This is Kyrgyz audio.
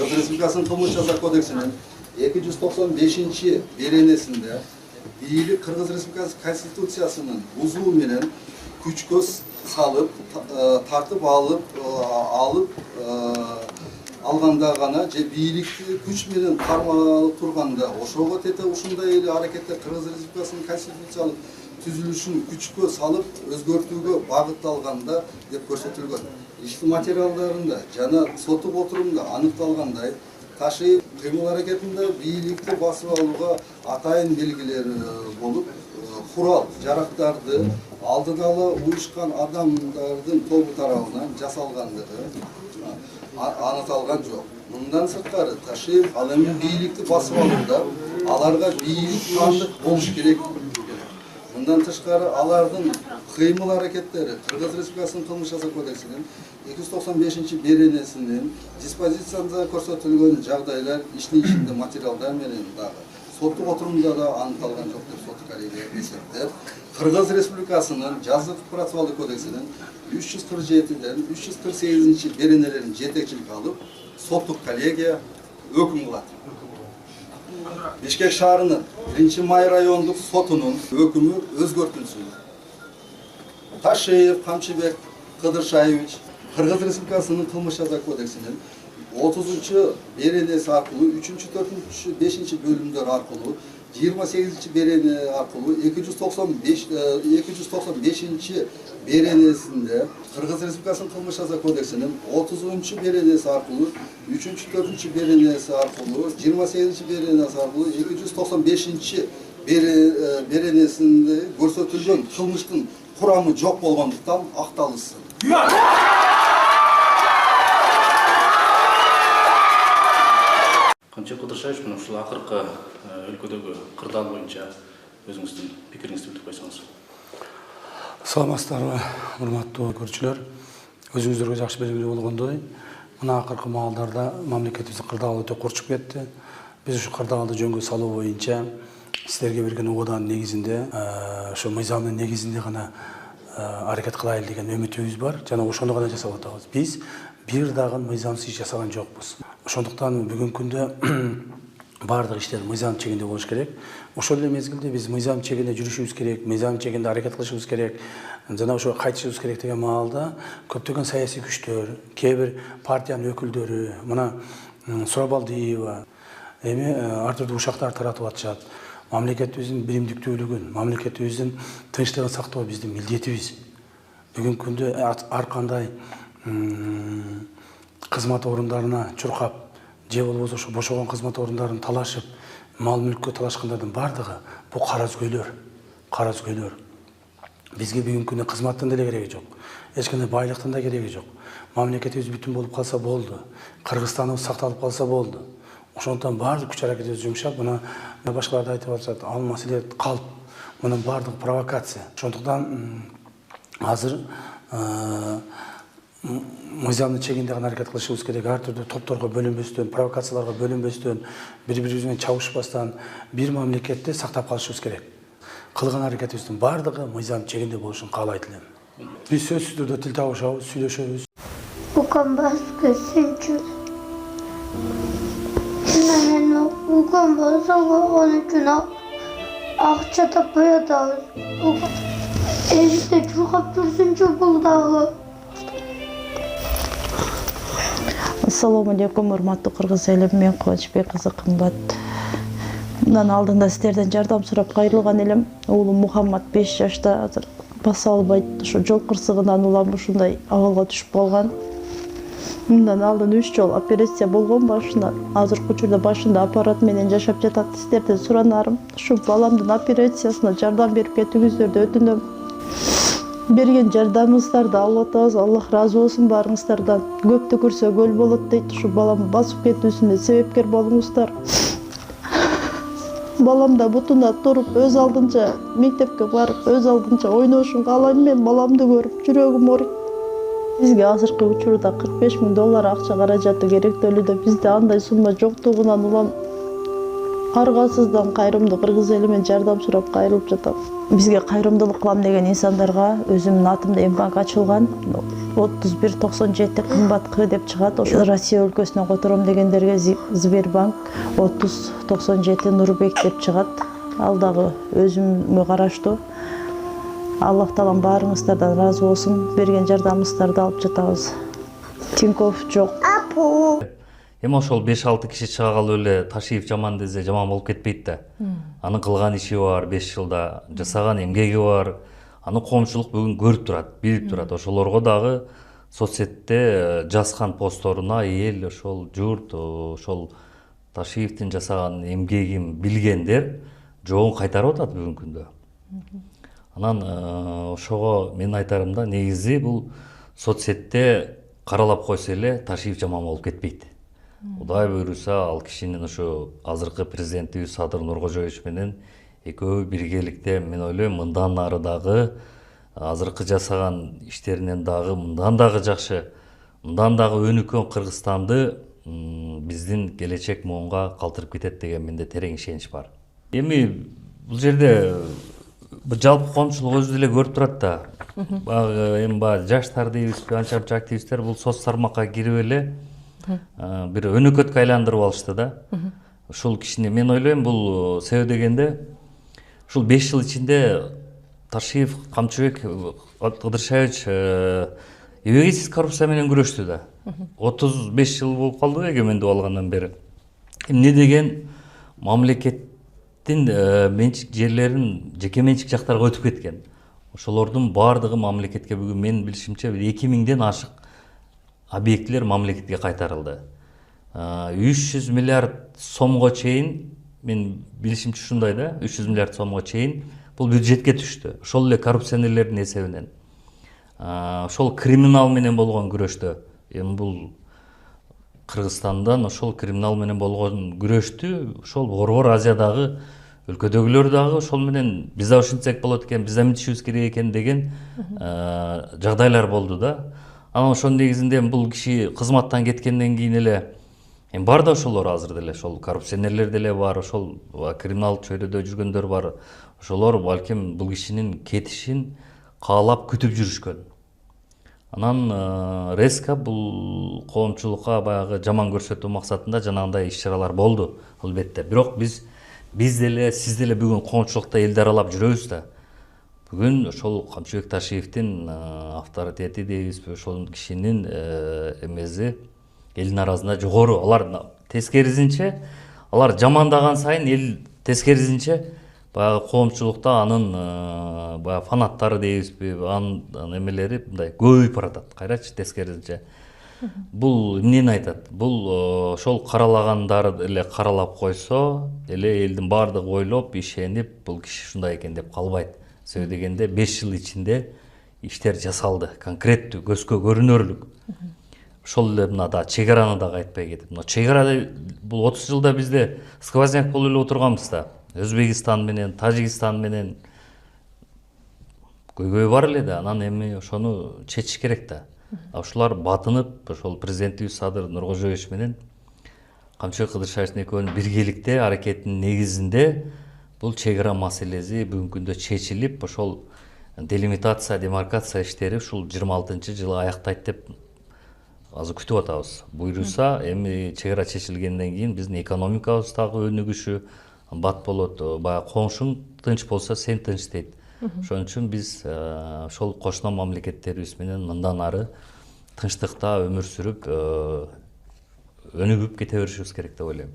Kırgız Respublikası'nın Kılmış Ceza Kodeksinin 295. berenesinde biyilik Kırgız Respublikası Konstitutsiyasının buzuğu menen küçkö salıp, tartıp alıp alganda gana je biyilikti күч менен кармалып турганда ошого тете ушундай эле аракеттер Кыргыз Республикасынын конституциялык түзүлүшүн күчкө салып өзгөртүүгө багытталганда деп көрсөтүлгөн. Иштин материалдарында жана соттук отурумда аныкталгандай ташыйып кыймыл аракетинде бийликти басып алууга атайын белгилер болуп, курал жарактарды алдыда ала уюшкан адамдардын тобу тарабынан жасалгандыгы anıtalgan жоқ. Bundan sırtları taşıyıp al эми бийликти басып алууда аларга бийлик кандык болуш керек. Bundan тышкары алардын кыймыл аракеттери Кыргыз Республикасынын Кылмыш жаза кодексинин 295 беренесинин диспозициясында көрсөтүлгөн жагдайлар иштин ичинде материалдар менен дагы соттук отурумда да аныкталган жок деп сот коллегия эсептеп, Кыргыз Республикасынын жазык процессуалдык кодексинин 347-ден 348 беренелерин жетекчилик алып, соттук коллегия өкүм кылат. Бишкек шаарынын 1-Май райондук сотунун өкүмү өзгөртүлсүн. Ташиев Камчыбек Кыдыршаевич Кыргыз Республикасынын Кылмыш жаза кодексинин 30 беренеси аркылуу 3-4-5 бөлүмдөр аркылуу 28 берене аркылуу 295 беренесинде Кыргыз Республикасынын Кылмыш жаза кодексинин 30 беренеси аркылуу 3-4 беренеси аркылуу 28 беренеси аркылуу 295 беренесинде көрсөтүлгөн кылмыштын курамы жок болгондуктан акталышсын. Камчыбек Кыдыршаевич, мына ушул акыркы өлкөдөгү кырдаал боюнча өзүңүздүн пикириңизди билдирип койсоңуз. Саламатсыздарбы, урматтуу көрүүчүлөр. Өзүңүздөргө жакшы белгилүү болгондой, мына акыркы маалдарда мамлекетибиздин кырдаалы өтө курчуп кетти. Биз ушу кырдаалды жөнгө салуу боюнча силерге берген убаданын негизинде, ошо мыйзамдын негизинде гана аракет кылайлы деген үмүтүбүз бар жана ошону гана жасап атабыз. Биз бир дагы мыйзамсыз иш жасаган жокпуз. Ошондуктан бүгүнкү күндө бардык иштер мыйзам чегинде болуш керек. Ошол эле мезгилде биз мыйзам чегинде жүрүшүбүз керек, мыйзам чегинде аракет кылышыбыз керек. Жана ошо кайтышыбыз керек деген маалда көптөгөн саясий күчтөр, кээ бир партиянын өкүлдөрү, мына Сурабалдиева эми ар түрдүү ушактар таратып атышат. Мамлекетибиздин биримдиктүүлүгүн, мамлекетибиздин тынчтыгын сактоо биздин милдетибиз. Бүгүнкү күндө ар кандай кызмат орундарына чуркап, же болбосо ошо бошогон кызмат орундарын талашып, мал мүлккө талашкандардын бардыгы бул каразгөйлөр. Бизге бүгүнкү күндө кызматтын деле кереги жок. Эч кандай байлыктын да кереги жок. Мамлекетибиз бүтүн болуп калса болду. Кыргызстаныбыз сакталып калса болду. Ошондон бардык күч аракетибизди жумшап, мына башкалар да айтып атышат, ал маселе калп, мына бардык провокация. Ошондуктан азыр мыйзамдын чегинде гана аракет кылышыбыз керек. Ар түрдүү топторго бөлүнбөстөн, провокацияларга бөлүнбөстөн, бири-бирибиз менен чабышпастан бир мамлекетти сактап калышыбыз керек. Кылган аракетибиздин бардыгы мыйзам чегинде болушун каалайт элем. Биз сөзсүз түрдө тил табышабыз, сүйлөшөбүз. Укам болса, onun için akça tapıyor da. İşte çok dursunca buldu. Assalamu alaikum, урматтуу кыргыз элим, мен Кубанычбек кызы Кымбат. Мындан алдында силерден жардам сурап кайрылган элем. Уулум Мухаммад 5 жашта, азыр баса албайт, ошо жол кырсыгынан улам ушундай абалга түшүп калган. Мындан алдын 3 жол операция болгон башында. Азыркы учурда башында аппарат менен жашап жатат. Силерден суранарым, ушу баламдын операциясына жардам берип кетиңиздерди өтүнөм. Берген жардамыңыздарды алып атабыз. Аллах разы болсун барыңыздардан. Көптү көрсө көл болот дейт. Ушу баламды басып кетүүсүнө себепкер болуңуздар. Балам да бутуна туруп, өз алдынча мектепке барып, өз алдынча ойношун каалайм. Мен баламды көрүп жүрөгүм ооруйт. Бизге азыркы учурда $45,000 акча каражаты керектөлүүдө. Бизде андай сумма жоктугунан улам аргасыздан кайрымдуу кыргыз эли менен жардам сурап кайрылып жатам. Бизге кайрымдуулук кылам деген инсандарга өзүмдүн атымда М-банк ачылган. 3197 кымбат деп чыгат. Ошо Россия өлкөсүнөн котором дегендерге Сбербанк 3097 Нурбек деп чыгат. Ал дагы өзүмө караштуу. Аллах таалам баарыңыздардан ыраазы болсун. Берген жардамыңыздарды алып жатабыз. Тинькофф жок. Эми ошол 5-6 киши чыга калып эле Ташиев жаман десе жаман болуп кетпейт да. Анын кылган иши бар, 5 жылда жасаган эмгеги бар. Аны коомчулук бүгүн көрүп турат, билип турат. Ошолорго дагы соцсетте жазган постторуна эл, ошол журт, ошол Ташиевдин жасаган эмгегин билгендер жоогун кайтарып атат бүгүнкү күндө. Анан ошого мен айтарым да, негизи бул соцсетте каралап койсо эле Ташиев жаман болуп кетпейт. Кудай буйруса, ал кишинин ошо азыркы президентибиз Садыр Нуркожоевич менен экөө биргеликте, мен ойлойм, мындан ары дагы азыркы жасаган иштеринен дагы мындан дагы жакшы, мындан дагы өнүккөн Кыргызстанды биздин келечек муунга калтырып кетет деген менде терең ишенич бар. Эми бул жерде жалпы коомчулук өзү деле көрүп турат да. Баягы эми жаштар дейбизби, анча активисттер бул соц тармакка кирип эле бир өнөкөткө айландырып алышты да. Ушул кишини мен ойлойм, бул себеби дегенде ушул 5 жыл ичинде Ташиев, Камчыбек Кыдыршаевич эбегейсиз коррупция менен күрөштү да. 35 жыл болуп калды эгемендик алгандан бери. Эмне деген мамлекеттин менчик жерлерин жеке менчик жактарга өтүп кеткен. Ошолордун баардыгы мамлекетке бүгүн менин билишимче 2000ден ашык объектилер мамлекетке кайтарылды. 300 миллиард сомго чейин, мен билишимче ушундай да, 300 миллиард сомго чейин бул бюджетке түштү. Ошол эле коррупционерлердин эсебинен. Ошол криминал менен болгон күрөштө, эми бул Кыргызстандан ошол криминал менен болгон күрөштү ошол Борбор Азиядагы өлкөдөгүлөр дагы ошол менен биз да ушинтсек болот экен, биз да мынтишибиз керек экен деген жагдайлар болду да. Анан ошонун негизинде бул киши кызматтан кеткенден кийин эле бар да ошолор азыр деле, ошол коррупционерлер деле бар, ошол криминал чөйрөдө жүргөндөр бар. Ошолор балким бул кишинин кетишин каалап күтүп жүрүшкөн. Анан резко бул коомчулукка баягы жаман көрсөтүү максатында жанагындай иш-чаралар болду албетте. Бирок биз деле, сиз деле бүгүн коомчулукта элди аралап жүрөбүз да. Бүгүн ошол Камчыбек Ташиевдин авторитети дейбизби, ошол кишинин эмези элдин арасында жогору. Алар тескерисинче, алар жамандаган сайын эл тескерисинче баягы коомчулукта анын баягы фанаттары дейбизби, анын эмелери мындай көбөйүп баратат. Кайрачы тескерисинче. Бул эмнени айтат? Бул ошол каралагандар эле каралап койсо, эле элдин баардыгы ойлоп, ишенип, бул киши ушундай экен деп калбайт. Себеби дегенде 5 жыл ичинде иштер жасалды, конкреттүү, көзгө көрүнөрлүк. Ошол эле мына да чек араны дагы айтпай кетип. Мына чек ара бул 30 жылда бизде сквозняк болуп эле отурганбыз да. Өзбекистан менен, Тажикстан менен көйгөй бар эле да. Анан эми ошону чечиш керек да. Ушулар батынып, ошол президентибиз Садыр Нуркожоевич менен Камчыбек Кыдыршаевдин экөөнүн биргеликте аракетинин негизинде бул чек ара маселеси бүгүнкү күндө чечилип, ошол делимитация, демаркация иштери ушул 26-жылы аяктайт деп азыр күтүп атабыз. Буйруса, эми чек ара чечилгенден кийин биздин экономикабыз дагы өнүгүшү бат болот. Баягы коңшуң тынч болсо, сен тынч дейт. Ошон үчүн биз ошол кошуна мамлекеттерибиз менен мындан ары тынчтыкта өмүр сүрүп, өнүгүп кете беришибиз керек деп ойлойм.